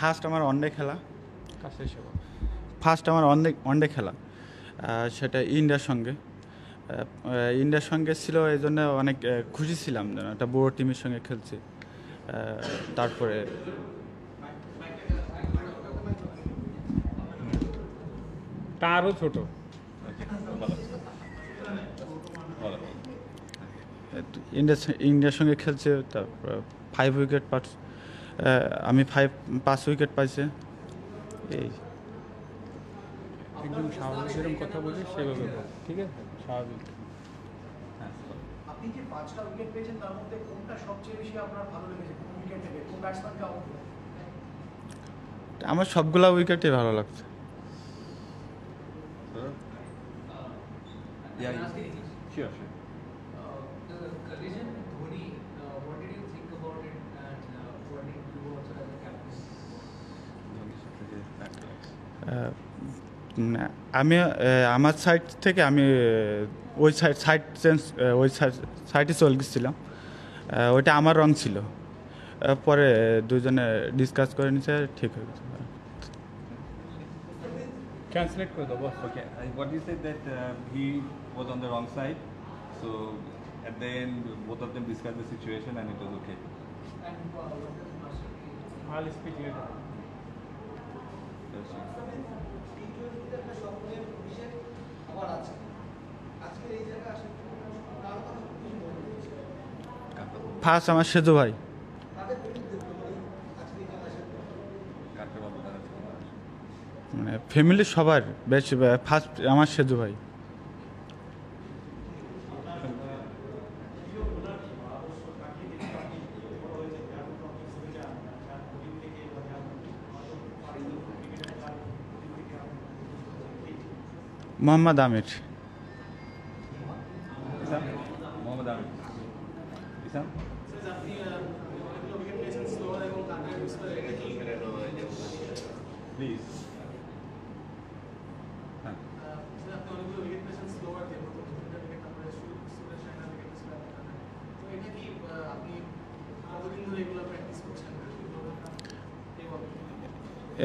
First আমার one day খেলা, কাছে এসে বল। ফার্স্ট আমার ওয়ানডে খেলা, সেটা ইন্ডিয়ার সঙ্গে ছিল, এই জন্য অনেক খুশি ছিলাম যেন একটা বড় টিমের সঙ্গে খেলছি। তারপরে তারও ছোট। ইন্ডিয়ার সঙ্গে খেলছে, তারপর 5 উইকেট পাচ্ছি, আমি 5 উইকেট পাইছি। এই একদম স্বাভাবিক যেরকম কথা বলি সেভাবে বল, ঠিক আছে? স্বাভাবিক। আপনি যে 5টা উইকেট পেয়েছেন তার মধ্যে কোনটা সবচেয়ে বেশি আপনার ভালো লেগেছে, কোন উইকেট থেকে, কোন ব্যাটসম্যানকে আউট করে? আমার সবগুলা উইকেটই ভালো লাগছে। Yeah, sure. The collision with Dhoni, what did you think about it, and what did you do also as a captain? আমি আমার সাইড থেকে আমি ওই সাইড চেঞ্জ, ওই সাইডে চলে গেছিলাম, ওইটা আমার রং ছিল। পরে দুজনে ডিসকাস করে নিছে, ঠিক হয়ে গেছে। ট্রান্সলেট করে দেবো। Okay, what you said that he was on the wrong side, so at the end both of them discussed the situation and it was okay. And what does Master I'll speak later. That's it. টি-টোয়েন্টিতে একটা স্বপ্নের অভিষেক আবার আছে, আজকে এই জায়গায় আসেন কার কথা বেশি মনে হচ্ছে? ফার্স্ট আমার সেজু ভাই, তাদের বিরুদ্ধে আজকে এই জায়গায় আসেন মানে ফ্যামিলির সবার বেশি ফার্স্ট আমার সেজু ভাই। মোহাম্মদ আমির। Isam? Mohammad Amir. Isam? Please.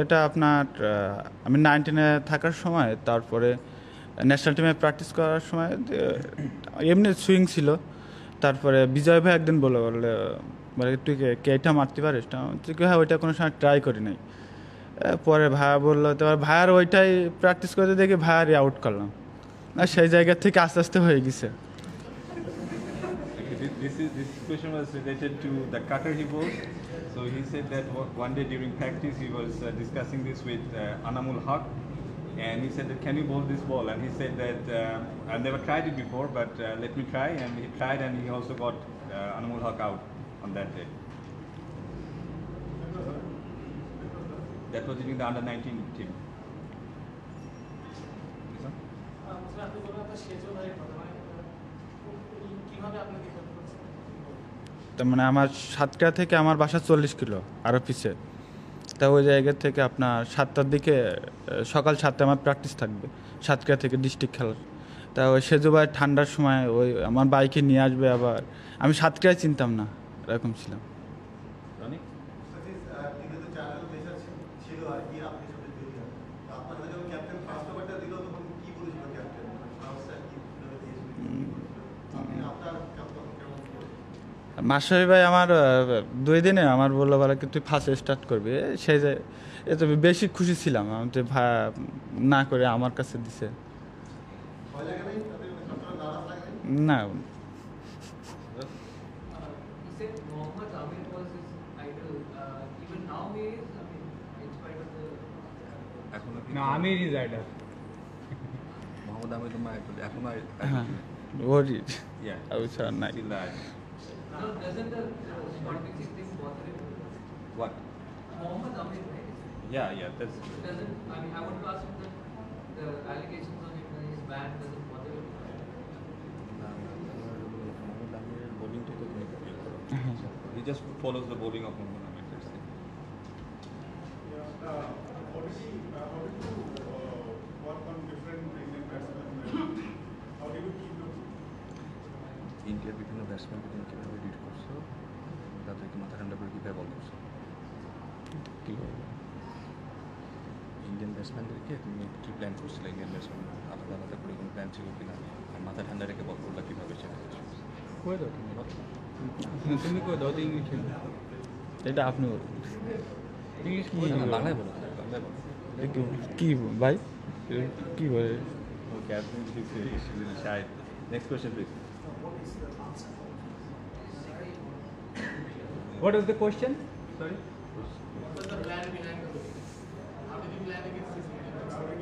এটা আপনার আমি 19-এ থাকার সময়, তারপরে ন্যাশনাল টিমে প্র্যাকটিস করার সময় এমনি সুইং ছিল। তারপরে বিজয় ভাই একদিন বলে তুই কে এটা মারতে পারিস? তুই হ্যাঁ, ওইটা কোনো সময় ট্রাই করি নাই। পরে ভাইয়া বললো, তো ভাইয়ার ওইটাই প্র্যাকটিস করতে দেখে ভাইয়ারই আউট করলাম। আর সেই জায়গা থেকে আস্তে আস্তে হয়ে গেছে। This question was related to the cutter he bowls. So he said that one day during practice he was discussing this with Anamul Haq, and he said that can you bowl this ball? And he said that I've never tried it before, but let me try. And he tried, and he also got Anamul Haq out on that day. That was during the under-19 team. তার মানে আমার সাতক্ষীরা থেকে আমার বাসা 40 kilo আরও পিছে। তা ওই জায়গা থেকে আপনার 7টার দিকে, সকাল 7টায় আমার প্র্যাকটিস থাকবে সাতক্ষীরা থেকে ডিস্ট্রিক্ট খেলার। তা ওই সেজু ভাই ঠান্ডার সময় ওই আমার বাইকে নিয়ে আসবে, আবার আমি সাতক্ষীরায় চিনতাম না, এরকম ছিলাম। মাস্টারি ভাই আমার 2 দিনে আমার বললো, বলে কি তুই ফার্স্ট স্টার্ট করবি, সেই যে এত বেশি খুশি ছিলাম আমি, তো ভাই না করে আমার কাছে দিছে না। He said Mohammad Amir was his idol. Even now he is, I mean, in spite of the... না, Amir is idol. Mohammad Amir to my idol. Ekhon হ্যাঁ, ওরই yeah. আমি ছাড়া নাই। Still the idol. No, doesn't the not mixing thing bother him? What? Mohammad Amir, right? Yeah, that's. Doesn't, I mean, I want to ask him that the allegations on him when he's banned doesn't bother him? Mohammad Amir bowling to the he just follows the bowling of Mohammad Amir. That's it. How did you work on different Indian batsmen? How do you keep the ইন্ডিয়ার বিভিন্ন ব্যাটসম্যানকে তুমি কীভাবে read করছো, তাদেরকে মাথা ঠান্ডা করে কীভাবে বল করছো? কী বলবো? ব্যাটসম্যানদেরকে তুমি কী প্ল্যান করছিলে ইন্ডিয়ান ব্যাটসম্যান আলাদা আলাদা করে কোনো প্ল্যান ছিল কিনা আর মাথা ঠান্ডা রেখে বল করলা কীভাবে সেটা কয়ে দাও তুমি কয়ে দাও তো ইংলিশ এটা আপনি বলুন। ইংলিশ বাংলায় বলো বাংলায় বলো কি ভাই কি বলে Okay, I think he's a little shy. Next question, please. What was the question? Sorry. What's the plan behind the book? How did you plan against this game?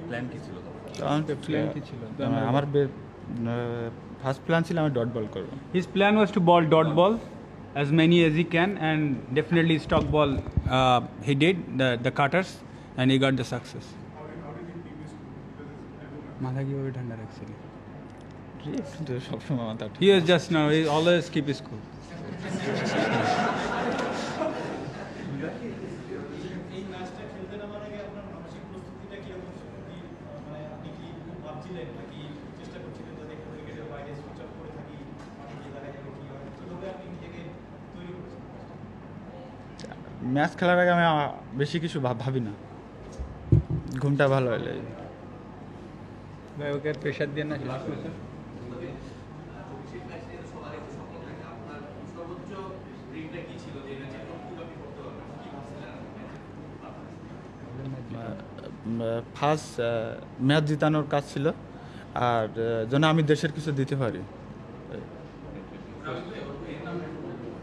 Plan কী ছিল Plan কি ছিল? আমার ফার্স্ট প্ল্যান ছিল আমি dot ball করবো। His plan was to bowl dot ball as many as he can, and definitely stock ball he did the cutters, and he got the success. How did he keep his cool? Because I don't know. মাথা কিভাবে ঠান্ডা রাখছিলি? কিন্তু সবসময় মাথা He was just now. He always keep his cool. এই ম্যাচটা খেলতে নামার আগে আপনার মানসিক প্রস্তুতিটা কিরকম ছিল? কি মানে আপনি কি খুব ভাবছিলেন নাকি চেষ্টা করছিলেন যাতে ক্রিকেটের বাইরে সুইচ অফ করে থাকি মাঠে গিয়ে দেখা যাবে কি হয়? কিভাবে আপনি নিজেকে তৈরি করেছেন? ম্যাচ খেলার আগে আমি বেশি কিছু ভাবি না, ঘুমটা ভালো হলে। ভাই ওকে প্রেশার দিয়ে না Last question. অভিষেক ম্যাচে সবার একটু স্বপ্ন থাকে, আপনার সর্বোচ্চ ড্রিমটা কি ছিল যে ম্যাচে কতটুকু আপনি করতে পারবেন? কি ভাবছিলেন ম্যাচে? ফার্স্ট ম্যাচ জিতানোর কাজ ছিল, আর যেন আমি দেশের কিছু দিতে পারি।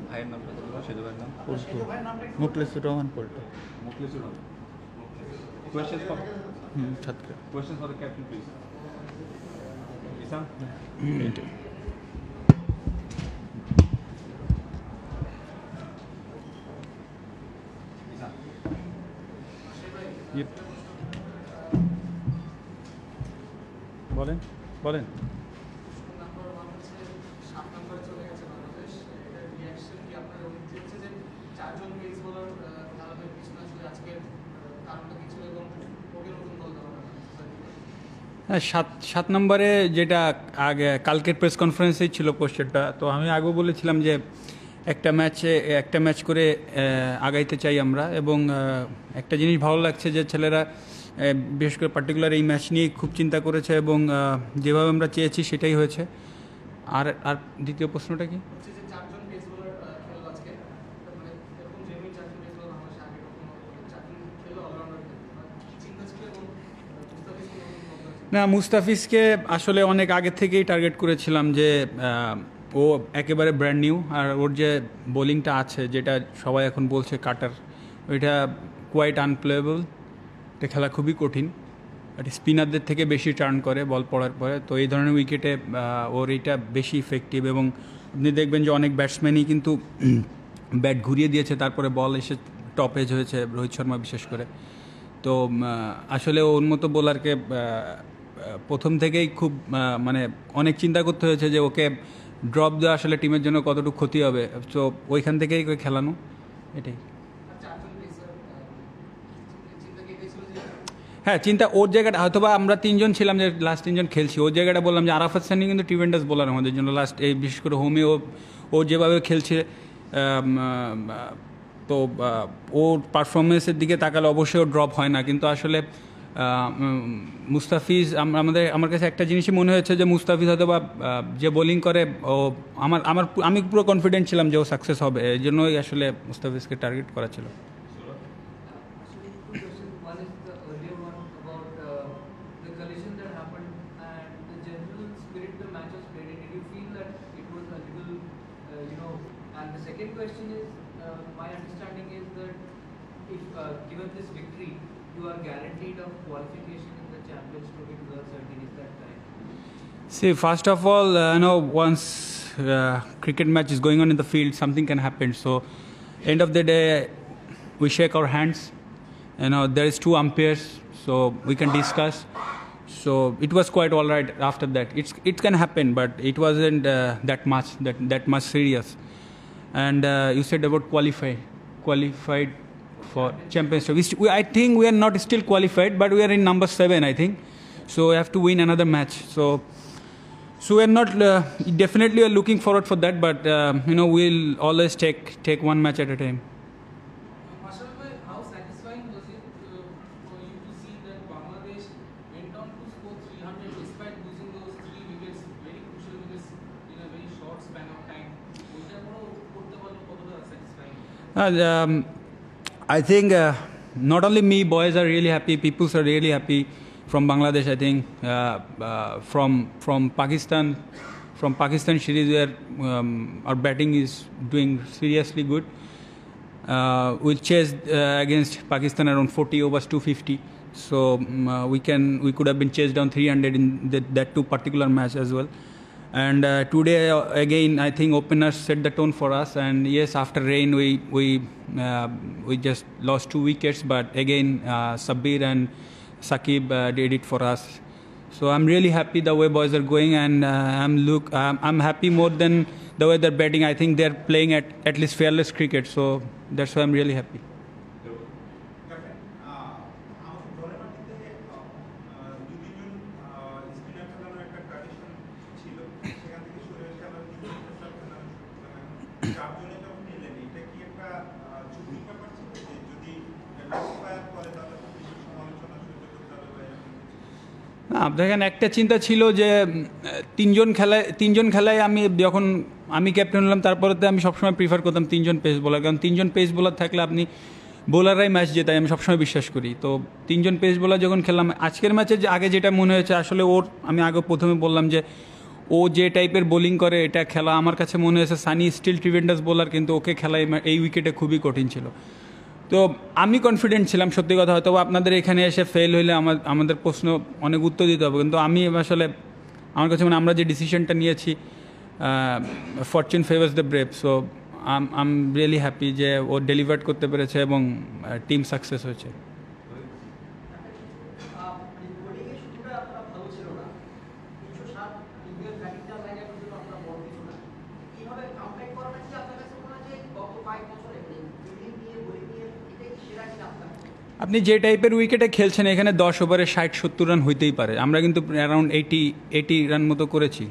ভাইয়ের নামটা বলো সেদু ভাইয়ের নাম Mukhlesur Rahman Paltu. Mukhlisur Rahman. Questions for ছাত্র questions for the captain, please. Isam? এইটাই। Isam. বলেন বলেন। নাম্বার 1 হচ্ছে 7 নম্বরে চলে গেছে বাংলাদেশ। এটার রিঅ্যাকশন কি আপনার অভিজ্ঞতা হচ্ছে যে চারজন পেস বোলার খেলাবে পিছনে আসলে আজকে কারণটা কি ছিল এবং ওকে নতুন বল দেওয়া হবে? হ্যাঁ, সাত নম্বরে যেটা আগে কালকের প্রেস কনফারেন্সেই ছিল কোশ্চেনটা, তো আমি আগেও বলেছিলাম যে একটা ম্যাচ করে আগাইতে চাই আমরা, এবং একটা জিনিস ভালো লাগছে যে ছেলেরা বিশেষ করে পার্টিকুলার এই ম্যাচ নিয়ে খুব চিন্তা করেছে, এবং যেভাবে আমরা চেয়েছি সেটাই হয়েছে। আর দ্বিতীয় প্রশ্নটা কি? হচ্ছে যে চারজন পেস বোলার খেললো আজকে, মানে এরকম জেনুইন চারজন পেস বোলার বাংলাদেশে আগে কখনো চারজন খেললো অলরাউন্ডার কি চিন্তা ছিল এবং মুস্তাফিজকে নতুন বল দেওয়া? না, মুস্তাফিজকে আসলে অনেক আগে থেকেই টার্গেট করেছিলাম যে ও একেবারে ব্র্যান্ড নিউ, আর ওর যে বোলিংটা আছে যেটা সবাই এখন বলছে কাটার, ওইটা কোয়াইট আনপ্লেয়েবল, এটা খেলা খুবই কঠিন, এটা স্পিনারদের থেকে বেশি টার্ন করে বল পড়ার পরে, তো এই ধরনের উইকেটে ওর এইটা বেশি ইফেক্টিভ, এবং আপনি দেখবেন যে অনেক ব্যাটসম্যানই কিন্তু ব্যাট ঘুরিয়ে দিয়েছে তারপরে বল এসে টপ এজ হয়েছে, রোহিত শর্মা বিশেষ করে। তো আসলে ওর মতো বোলারকে প্রথম থেকেই খুব মানে অনেক চিন্তা করতে হয়েছে যে ওকে ড্রপ দেওয়া আসলে টিমের জন্য কতটুকু ক্ষতি হবে, তো ওইখান থেকেই ওকে খেলানো, এটাই। আর চারজন পেসার চিন্তা কি এটাই ছিল যে হ্যাঁ, চিন্তা ওর জায়গাটা হয়তো বা আমরা তিনজন ছিলাম যে লাস্ট তিনজন খেলছি, ওর জায়গাটা বললাম যে আরাফাত সানি কিন্তু ট্রিমেন্ডাস বোলার আমাদের জন্য লাস্ট এই বিশেষ করে হোমে ও যেভাবে খেলছে, তো ওর পারফরমেন্সের দিকে তাকালে অবশ্যই ও ড্রপ হয় না, কিন্তু আসলে মুস্তাফিজ আমার কাছে একটা জিনিসই মনে হয়েছে যে মুস্তাফিজ হয়তো বা যে বোলিং করে ও আমি পুরো কনফিডেন্ট ছিলাম যে ও সাকসেস হবে, এই জন্যই আসলে মুস্তাফিজকে টার্গেট করা ছিল। Actually, two questions. One is the earlier one about the collision that happened and the general spirit the match was played in. Did you feel that it was a little, and the second question is, my understanding is that if given this victory, you are guaranteed of qualification in the Champions Trophy 2017. Is that right? See, first of all, once cricket match is going on in the field, something can happen. So, end of the day, we shake our hands. There is 2 umpires, so we can discuss. So it was quite all right after that. It can happen, but it wasn't that much serious. And you said about qualified for Champions Trophy. I think we are not still qualified, but we are in number 7, I think. So we have to win another match. So we are not definitely are looking forward for that, but we'll always take one match at a time. Marshall bhai, how satisfying was it for you to see that Bangladesh went on to score 300 despite losing those 3 wickets, very crucial wickets in a very short span of time. ওইটা বড় করতে পারলে কতটা satisfying? I think not only me, boys are really happy, people are really happy from Bangladesh. I think from Pakistan series where our batting is doing seriously good. We chased against Pakistan around 40 overs 250, so we could have been chased down 300 in that two particular match as well. And today again I think openers set the tone for us, and yes, after rain we just lost 2 wickets, but again Sabir and Sakib did it for us. So I'm really happy the way boys are going, and I'm happy more than the way they're batting. I think they're playing at least fearless cricket, so that's why I'm really happy. আমাদের দলের মাটিতে 2-3 জন spinner খেলানোর একটা tradition ছিল, সেখান থেকে শুরু হয়েছে আবার 3 জন স্টার খেলানো শুরু করলাম, 4 জনে যখন নিলেন, এটা কি একটা চুক্তির ব্যাপার ছিল যে যদি লাস্ট করে তাহলে খুব বেশি সমালোচনা সহ্য করতে হবে বা এরকম? না, দেখেন একটা চিন্তা ছিল যে তিনজন খেলায় যখন আমি ক্যাপ্টেন হলাম, তারপরে আমি সবসময় প্রিফার করতাম 3 জন পেস বোলার, কারণ 3 জন পেস বোলার থাকলে আপনি বোলাররাই ম্যাচ জেতায়, আমি সবসময় বিশ্বাস করি। তো 3 জন পেস বোলার যখন খেললাম, আজকের ম্যাচে আগে যেটা মনে হয়েছে আসলে আমি আগে প্রথমে বললাম যে ও যে টাইপের বোলিং করে এটা খেলা আমার কাছে মনে হয়েছে সানি স্টিল ট্রিভেন্ডাস বোলার, কিন্তু ওকে খেলা এই উইকেটে খুবই কঠিন ছিল। তো আমি কনফিডেন্ট ছিলাম, সত্যি কথা। হয়তো আপনাদের এখানে এসে ফেল হইলে আমাদের প্রশ্ন অনেক উত্তর দিতে হবে, কিন্তু আমি আসলে আমার কাছে আমরা যে ডিসিশনটা নিয়েছি, Fortune favours the brave, so I am really happy যে ও ডেলিভার করতে পেরেছে এবং টিম সাকসেস হয়েছে। আপনি যে টাইপের উইকেটে খেলছেন, এখানে 10 ওভারে 60-70 রান হইতেই পারে। আমরা কিন্তু অ্যারাউন্ড 80 রান মতো করেছি,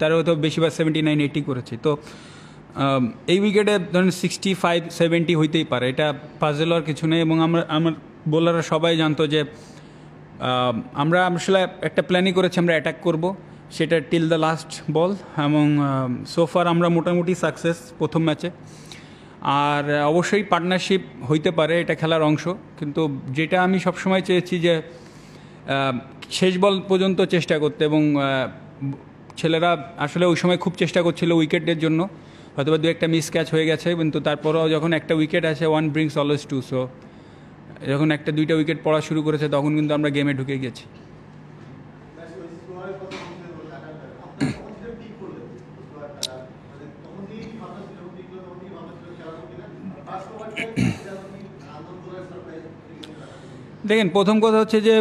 তারও তো বেশিরভাগ 79-80 করেছি। তো এই উইকেটে ধরেন 65-70 হইতেই পারে, এটা পাজল হওয়ার কিছু নেই। এবং আমার বোলাররা সবাই জানতো যে আমরা আসলে একটা প্ল্যানই করেছি, আমরা অ্যাটাক করব, সেটা টিল দ্য লাস্ট বল। এবং সোফার আমরা মোটামুটি সাকসেস প্রথম ম্যাচে। আর অবশ্যই পার্টনারশিপ হইতে পারে, এটা খেলার অংশ, কিন্তু যেটা আমি সবসময় চেয়েছি যে শেষ বল পর্যন্ত চেষ্টা করতে। এবং ছেলেরা আসলে ওই সময় খুব চেষ্টা করছিল উইকেটের জন্য, হয়তো বা 2-1 মিস ক্যাচ হয়ে গেছে, কিন্তু তারপরেও যখন একটা উইকেট আছে, 1 ব্রিংস অলওয়েজ 2, সো যখন 1-2টা উইকেট পড়া শুরু করেছে তখন কিন্তু আমরা গেমে ঢুকে গেছি। দেখেন, প্রথম কথা হচ্ছে যে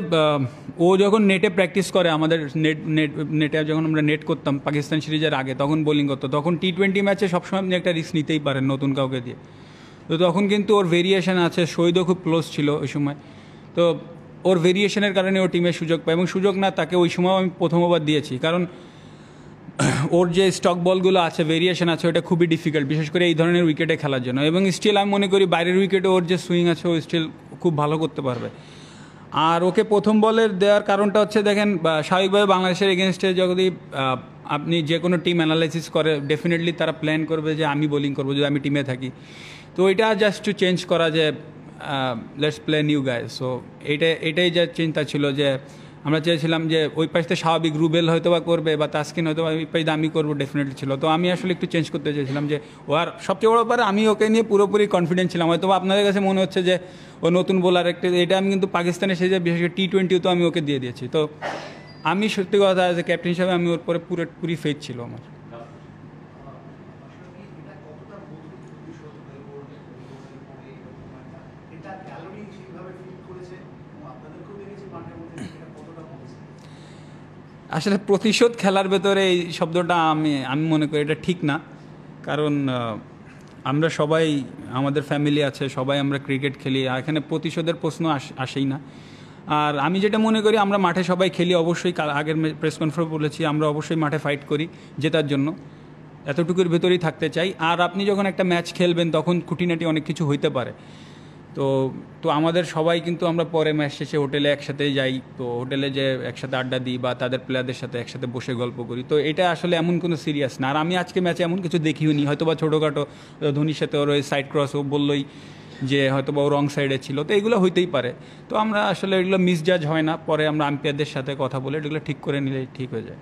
ও যখন নেটে প্র্যাকটিস করে, আমাদের নেটে যখন আমরা নেট করতাম পাকিস্তান সিরিজের আগে, তখন বোলিং করতো। তখন T20 ম্যাচে সবসময় আপনি একটা রিস্ক নিতেই পারেন নতুন কাউকে দিয়ে। তো তখন কিন্তু ওর ভেরিয়েশন আছে, শহীদও খুব ক্লোজ ছিল ওই সময়। তো ওর ভেরিয়েশনের কারণে ও টিমে সুযোগ পায়, এবং সুযোগ না তাকে ওই সময় আমি প্রথম ওভার দিয়েছি, কারণ ওর যে স্টক বলগুলো আছে, ভেরিয়েশন আছে, ওটা খুবই ডিফিকাল্ট, বিশেষ করে এই ধরনের উইকেটে খেলার জন্য। এবং স্টিল আমি মনে করি বাইরের উইকেটে ওর যে সুইং আছে, ও স্টিল খুব ভালো করতে পারবে। আর ওকে প্রথম বলের দেওয়ার কারণটা হচ্ছে, দেখেন স্বাভাবিকভাবে বাংলাদেশের এগেনস্টে যদি আপনি যে কোনো টিম অ্যানালাইসিস করে, ডেফিনেটলি তারা প্ল্যান করবে যে আমি বোলিং করবো যদি আমি টিমে থাকি। তো এটা জাস্ট টু চেঞ্জ করা যে let's play new guys. So এটাই যা চিন্তা ছিল, যে আমরা চেয়েছিলাম যে ওই পাশে স্বাভাবিক রুবেল হয়তো বা করবে, বা তাসকিন হয়তো বা ওই পাশে আমি করবো, ডেফিনেটলি ছিল। তো আমি আসলে একটু চেঞ্জ করতে চেয়েছিলাম যে ও, আর সবচেয়ে বড় ব্যাপার আমি ওকে নিয়ে পুরোপুরি কনফিডেন্ট ছিলাম। হয়তো আপনাদের কাছে মনে হচ্ছে যে ও নতুন বোলার একটা, এটা আমি কিন্তু পাকিস্তানের সেই যে বিশেষ করে T20 তো আমি ওকে দিয়ে দিয়েছি। তো আমি সত্যি কথা আছে, ক্যাপ্টেন হিসাবে আমি ওর পরে পুরোপুরি ফেথ ছিল আমার। আসলে প্রতিশোধ খেলার ভেতরে এই শব্দটা আমি মনে করি এটা ঠিক না, কারণ আমরা সবাই, আমাদের ফ্যামিলি আছে, সবাই আমরা ক্রিকেট খেলি, আর এখানে প্রতিশোধের প্রশ্ন আসেই না। আর আমি যেটা মনে করি, আমরা মাঠে সবাই খেলি, অবশ্যই আগের প্রেস কনফারেন্সে বলেছি, আমরা অবশ্যই মাঠে ফাইট করি জেতার জন্য, এতটুকুর ভেতরেই থাকতে চাই। আর আপনি যখন একটা ম্যাচ খেলবেন তখন খুঁটিনাটি অনেক কিছু হইতে পারে। তো তো আমাদের সবাই কিন্তু আমরা পরে ম্যাচ শেষে হোটেলে একসাথেই যাই, তো হোটেলে যে একসাথে আড্ডা দিই বা তাদের প্লেয়ারদের সাথে একসাথে বসে গল্প করি। তো এটা আসলে এমন কোনো সিরিয়াস না। আর আমি আজকে ম্যাচে এমন কিছু দেখিও নি, হয়তো বা ছোটোখাটো ধোনির সাথে ওর ওই সাইড ক্রস ও বললোই যে হয়তো বা ও রং সাইডে ছিল, তো এগুলো হইতেই পারে। তো আমরা আসলে এগুলো মিসজাজ হয় না, পরে আমরা আম্পায়ারদের সাথে কথা বলে এগুলো ঠিক করে নিলেই ঠিক হয়ে যায়।